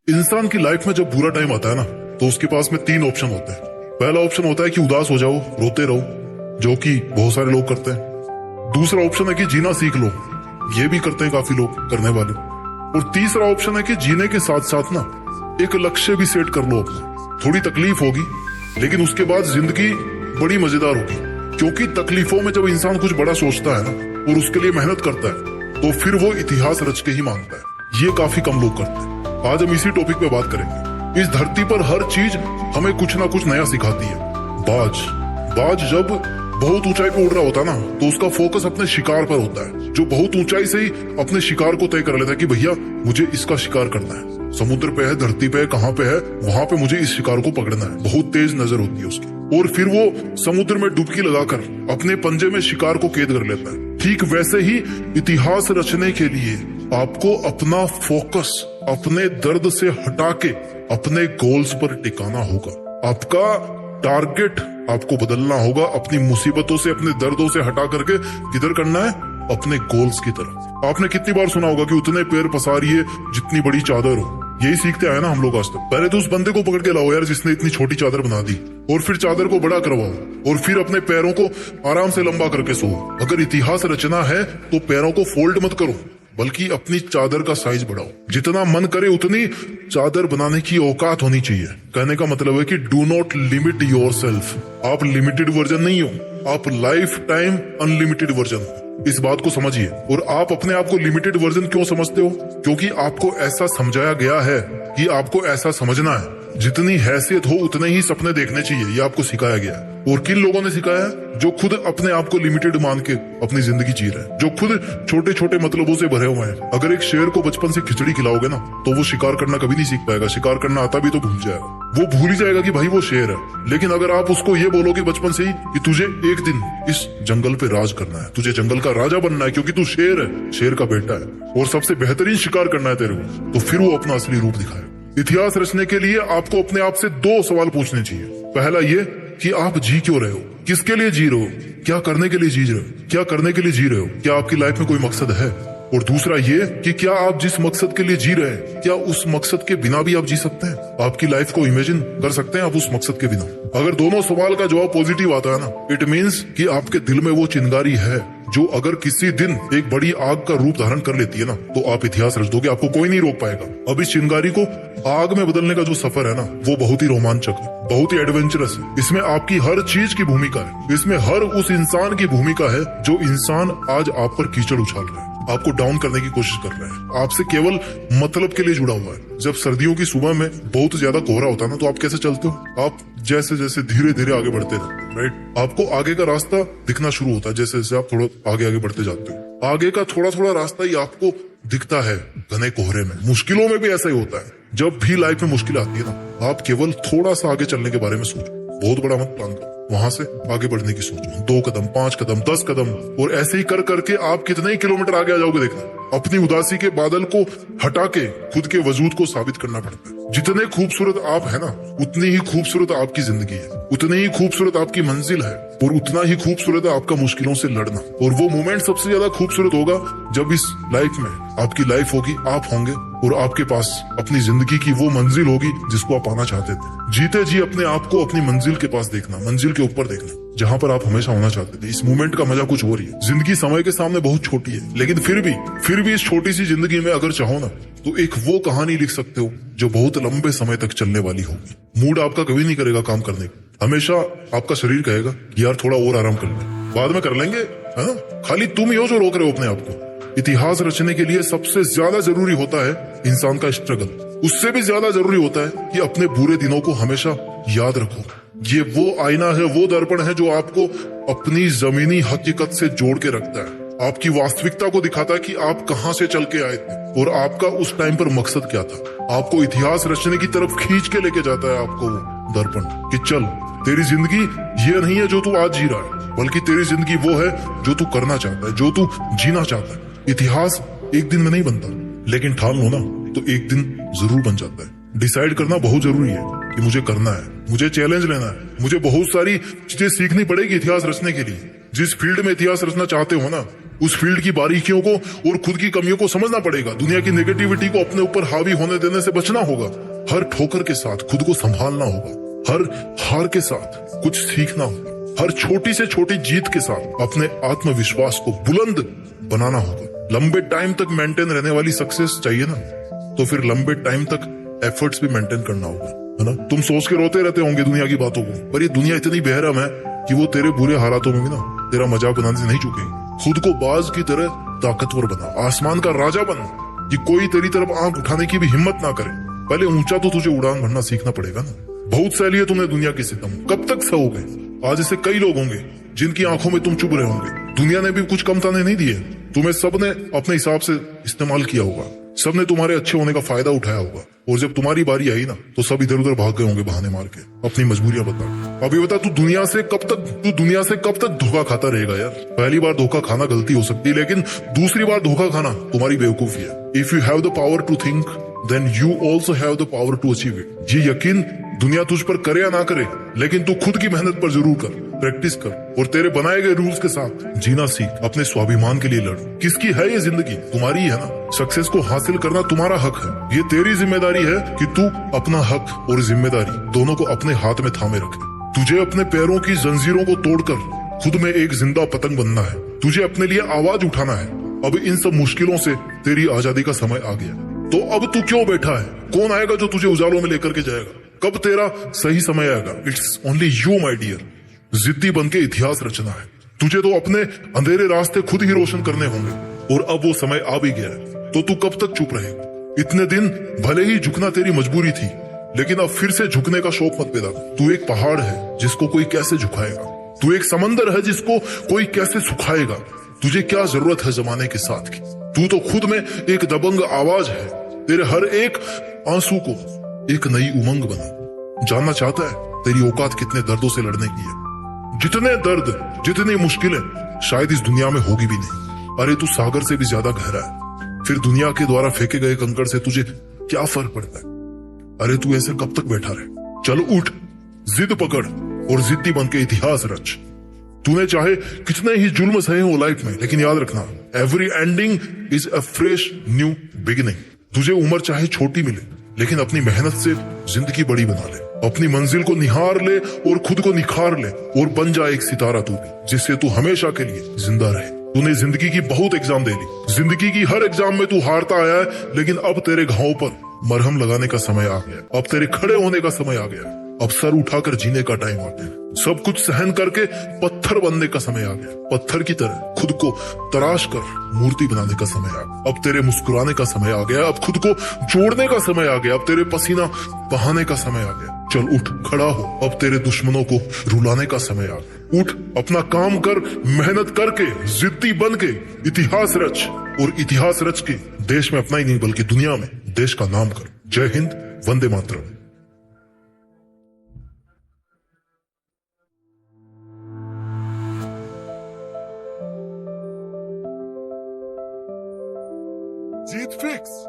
इंसान की लाइफ में जब बुरा टाइम आता है ना, तो उसके पास में तीन ऑप्शन होते हैं। पहला ऑप्शन होता है कि उदास हो जाओ, रोते रहो, जो कि बहुत सारे लोग करते हैं। दूसरा ऑप्शन है कि जीना सीख लो, ये भी करते हैं काफी लोग करने वाले। और तीसरा ऑप्शन है कि जीने के साथ साथ ना एक लक्ष्य भी सेट कर लो अपना। थोड़ी तकलीफ होगी, लेकिन उसके बाद जिंदगी बड़ी मजेदार होगी, क्योंकि तकलीफों में जब इंसान कुछ बड़ा सोचता है ना और उसके लिए मेहनत करता है, तो फिर वो इतिहास रच के ही मांगता है। ये काफी कम लोग करते हैं। आज हम इसी टॉपिक पे बात करेंगे। इस धरती पर हर चीज हमें कुछ ना कुछ नया सिखाती है। बाज जब बहुत ऊंचाई पे उड़ रहा होता है ना, तो उसका फोकस अपने शिकार पर होता है, जो बहुत ऊंचाई से ही अपने शिकार को तय कर लेता है कि भैया मुझे इसका शिकार करना है। समुद्र पे है, धरती पे है, कहाँ पे है, वहां पे मुझे इस शिकार को पकड़ना है। बहुत तेज नजर होती है उसकी, और फिर वो समुद्र में डुबकी लगाकर अपने पंजे में शिकार को कैद कर लेता है। ठीक वैसे ही इतिहास रचने के लिए आपको अपना फोकस अपने दर्द से हटा के अपने गोल्स पर टिकाना होगा। आपका टारगेट आपको बदलना होगा। अपनी मुसीबतों से, अपने दर्दों से हटा करके किधर करना है? अपने गोल्स की तरफ। आपने कितनी बार सुना होगा कि उतने पैर पसारिए जितनी बड़ी चादर हो। यही सीखते आए ना हम लोग आज तक। पहले तो उस बंदे को पकड़ के लाओ यार जिसने इतनी छोटी चादर बना दी, और फिर चादर को बड़ा करवाओ, और फिर अपने पैरों को आराम से लंबा करके सो। अगर इतिहास रचना है तो पैरों को फोल्ड मत करो, बल्कि अपनी चादर का साइज बढ़ाओ। जितना मन करे उतनी चादर बनाने की औकात होनी चाहिए। कहने का मतलब है कि डू नॉट लिमिट योरसेल्फ। आप लिमिटेड वर्जन नहीं हो, आप लाइफ टाइम अनलिमिटेड वर्जन हो। इस बात को समझिए। और आप अपने आप को लिमिटेड वर्जन क्यों समझते हो? क्योंकि आपको ऐसा समझाया गया है कि आपको ऐसा समझना है। जितनी हैसियत हो उतने ही सपने देखने चाहिए, ये आपको सिखाया गया है। और किन लोगों ने सिखाया है? जो खुद अपने आप को लिमिटेड मान के अपनी जिंदगी जी रहे हैं, जो खुद छोटे छोटे मतलबों से भरे हुए हैं। अगर एक शेर को बचपन से खिचड़ी खिलाओगे ना, तो वो शिकार करना कभी नहीं सीख पाएगा। शिकार करना आता भी तो भूल जाएगा। वो भूल ही जाएगा कि भाई वो शेर है। लेकिन अगर आप उसको ये बोलोगे बचपन से ही कि तुझे एक दिन इस जंगल पे राज करना है, तुझे जंगल का राजा बनना है, क्योंकि तू शेर है, शेर का बेटा है, और सबसे बेहतरीन शिकार करना है तेरे को, तो फिर वो अपना असली रूप दिखाएगा। इतिहास रचने के लिए आपको अपने आप से दो सवाल पूछने चाहिए। पहला ये कि आप जी क्यों रहे हो, किसके लिए जी रहे हो, क्या करने के लिए जी रहे हो, क्या करने के लिए जी रहे हो, क्या आपकी लाइफ में कोई मकसद है। और दूसरा ये कि क्या आप जिस मकसद के लिए जी रहे हैं, क्या उस मकसद के बिना भी आप जी सकते हैं? आपकी लाइफ को इमेजिन कर सकते हैं आप उस मकसद के बिना? अगर दोनों सवाल का जवाब पॉजिटिव आता है ना, इट मीन्स कि आपके दिल में वो चिंगारी है जो अगर किसी दिन एक बड़ी आग का रूप धारण कर लेती है ना, तो आप इतिहास रच दोगे, आपको कोई नहीं रोक पाएगा। अब इस चिंगारी को आग में बदलने का जो सफर है ना, वो बहुत ही रोमांचक है, बहुत ही एडवेंचरस है। इसमें आपकी हर चीज की भूमिका है। इसमें हर उस इंसान की भूमिका है जो इंसान आज आप पर कीचड़ उछाल रहा है, आपको डाउन करने की कोशिश कर रहे हैं, आपसे केवल मतलब के लिए जुड़ा हुआ है। जब सर्दियों की सुबह में बहुत ज्यादा कोहरा होता है ना, तो आप कैसे चलते हो? आप जैसे जैसे धीरे धीरे आगे बढ़ते हैं, राइट, आपको आगे का रास्ता दिखना शुरू होता है। जैसे जैसे आप थोड़ा आगे आगे बढ़ते जाते हो, आगे का थोड़ा थोड़ा रास्ता ही आपको दिखता है घने कोहरे में। मुश्किलों में भी ऐसा ही होता है। जब भी लाइफ में मुश्किल आती है ना, आप केवल थोड़ा सा आगे चलने के बारे में सोचो, बहुत बड़ा मत प्लान करो, वहां से आगे बढ़ने की सोचो। 2 कदम, 5 कदम, 10 कदम, और ऐसे ही कर करके आप कितने ही किलोमीटर आगे आ जाओगे देखना। अपनी उदासी के बादल को हटा के खुद के वजूद को साबित करना पड़ता है। जितने खूबसूरत आप है ना, उतनी ही खूबसूरत आपकी जिंदगी है, उतनी ही खूबसूरत आपकी मंजिल है, और उतना ही खूबसूरत है आपका मुश्किलों से लड़ना। और वो मोमेंट सबसे ज्यादा खूबसूरत होगा जब इस लाइफ में आपकी लाइफ होगी, आप होंगे, और आपके पास अपनी जिंदगी की वो मंजिल होगी जिसको आप पाना चाहते थे। जीते जी अपने आप को अपनी मंजिल के पास देखना, मंजिल के ऊपर देखना, जहां पर आप हमेशा होना चाहते थे। इस मूवमेंट का मजा कुछ और ही है। जिंदगी समय के सामने बहुत छोटी है, लेकिन फिर भी इस छोटी सी जिंदगी में अगर चाहो ना, तो एक वो कहानी लिख सकते हो जो बहुत लंबे समय तक चलने वाली होगी। मूड आपका कभी नहीं करेगा काम करने का। हमेशा आपका शरीर कहेगा कि यार थोड़ा और आराम कर ले, बाद में कर लेंगे, है ना। खाली तुम ही हो जो रोक रहे हो अपने आप को। इतिहास रचने के लिए सबसे ज्यादा जरूरी होता है इंसान का स्ट्रगल। उससे भी ज्यादा जरूरी होता है कि अपने बुरे दिनों को हमेशा याद रखो। ये वो आईना है, वो दर्पण है जो आपको अपनी जमीनी हकीकत से जोड़ के रखता है, आपकी वास्तविकता को दिखाता है कि आप कहां से चल के आए थे और आपका उस टाइम पर मकसद क्या था। आपको इतिहास रचने की तरफ खींच के लेके जाता है आपको वो दर्पण, कि चल तेरी जिंदगी ये नहीं है जो तू आज जी रहा है, बल्कि तेरी जिंदगी वो है जो तू करना चाहता है, जो तू जीना चाहता है। इतिहास एक दिन में नहीं बनता, लेकिन ठान लो ना तो एक दिन जरूर बन जाता है। डिसाइड करना बहुत जरूरी है कि मुझे करना है, मुझे चैलेंज लेना है, मुझे बहुत सारी चीजें सीखनी पड़ेगी इतिहास रचने के लिए। जिस फील्ड में इतिहास रचना चाहते हो ना, उस फील्ड की बारीकियों को और खुद की कमियों को समझना पड़ेगा। दुनिया की नेगेटिविटी को अपने ऊपर हावी होने देने से बचना होगा। हर ठोकर के साथ खुद को संभालना होगा। हर हार के साथ कुछ सीखना होगा। हर छोटी से छोटी जीत के साथ अपने आत्मविश्वास को बुलंद बनाना होगा। लंबे टाइम तक मेंटेन रहने वाली सक्सेस चाहिए ना, तो फिर लंबे टाइम तक एफर्ट्स भी मेंटेन करना होगा, है ना। तुम सोच के रोते रहते होंगे दुनिया की बातों को, पर ये दुनिया इतनी बेरहम है कि वो तेरे बुरे हालातों में भी ना तेरा मजाक बनाने से नहीं चुकेगी। खुद को बाज की तरह ताकतवर बना, आसमान का राजा बन कि कोई तेरी तरफ आंख उठाने की भी हिम्मत ना करे। पहले ऊंचा तो तुझे उड़ान भरना सीखना पड़ेगा ना। बहुत सह लिए तुमने दुनिया की सितम, कब तक सहोगे। आज ऐसे कई लोग होंगे जिनकी आंखों में तुम चुभ रहे होंगे। दुनिया ने भी कुछ कम ताने नहीं दिए, तुम्हें सबने अपने हिसाब से इस्तेमाल किया होगा। सबने तुम्हारे अच्छे होने का फायदा उठाया होगा, और जब तुम्हारी बारी आई ना तो सब इधर उधर भाग गए होंगे बहाने मार के, अपनी मजबूरियां बता। अभी बता, तू दुनिया से कब तक धोखा खाता रहेगा यार। पहली बार धोखा खाना गलती हो सकती है, लेकिन दूसरी बार धोखा खाना तुम्हारी बेवकूफी है। If you have the power to think, then you also have the power to achieve it. ये यकीन दुनिया तुझ पर करे या ना करे, लेकिन तू खुद की मेहनत पर जरूर कर, प्रैक्टिस कर, और तेरे बनाए गए रूल्स के साथ जीना सीख। अपने स्वाभिमान के लिए लड़। किसकी है ये जिंदगी? तुम्हारी है ना। सक्सेस को हासिल करना तुम्हारा हक है। ये तेरी जिम्मेदारी है कि तू अपना हक और जिम्मेदारी दोनों को अपने हाथ में थामे रखे। तुझे अपने पैरों की जंजीरों को तोड़कर खुद में एक जिंदा पतंग बनना है। तुझे अपने लिए आवाज उठाना है। अब इन सब मुश्किलों से तेरी आजादी का समय आ गया, तो अब तू क्यों बैठा है? कौन आएगा जो तुझे उजालों में लेकर के जाएगा? कब तेरा सही समय आएगा? It's only you my dear. जिद्दी बन के इतिहास रचना है। तुझे तो अपने अंधेरे रास्ते खुद ही रोशन करने होंगे, और अब वो समय आ भी गया है। तो तू कब तक चुप रहेगा? इतने दिन भले ही झुकना तेरी मजबूरी थी, लेकिन अब फिर से झुकने का शौक मत पैदा कर। तू एक पहाड़ है जिसको कोई कैसे झुकाएगा। तू एक समंदर है जिसको कोई कैसे सुखाएगा। तुझे क्या जरूरत है जमाने के साथ की? तू तो खुद में एक दबंग आवाज है। तेरे हर एक आंसू को एक नई उमंग बना। जानना चाहता है तेरी औकात कितने दर्दों से लड़ने की है? जितने दर्द, जितनी मुश्किलें शायद इस दुनिया में होगी भी नहीं। अरे तू सागर से भी ज्यादा गहरा है। फिर दुनिया के द्वारा फेंके गए कंकड़ से तुझे क्या फर्क पड़ता है? अरे तू ऐसे कब तक बैठा रहे? चल उठ, जिद पकड़ और जिद्दी बन के इतिहास रच। तूने चाहे कितने ही जुल्म सहे हो लाइफ में, लेकिन याद रखना, every ending is a fresh new beginning. तुझे उम्र चाहे छोटी मिले, लेकिन अपनी मेहनत से जिंदगी बड़ी बना ले। अपनी मंजिल को निहार ले और खुद को निखार ले, और बन जा एक सितारा तू भी, जिससे तू हमेशा के लिए जिंदा रहे। तूने जिंदगी की बहुत एग्जाम दे ली। जिंदगी की हर एग्जाम में तू हारता आया है, लेकिन अब तेरे घावों पर मरहम लगाने का समय आ गया। अब तेरे खड़े होने का समय आ गया। अब सर उठाकर जीने का टाइम आ गया। सब कुछ सहन करके पत्थर बनने का समय आ गया। पत्थर की तरह खुद को तराश कर मूर्ति बनाने का समय आ गया। अब तेरे मुस्कुराने का समय आ गया। अब खुद को जोड़ने का समय आ गया। अब तेरे पसीना बहाने का समय आ गया। चल उठ, खड़ा हो। अब तेरे दुश्मनों को रुलाने का समय आ गया। उठ, अपना काम कर, मेहनत करके, जिद्दी बन के इतिहास रच, और इतिहास रच के देश में अपना ही नहीं बल्कि दुनिया में देश का नाम कर। जय हिंद, वंदे मातरम। जीत फिक्स।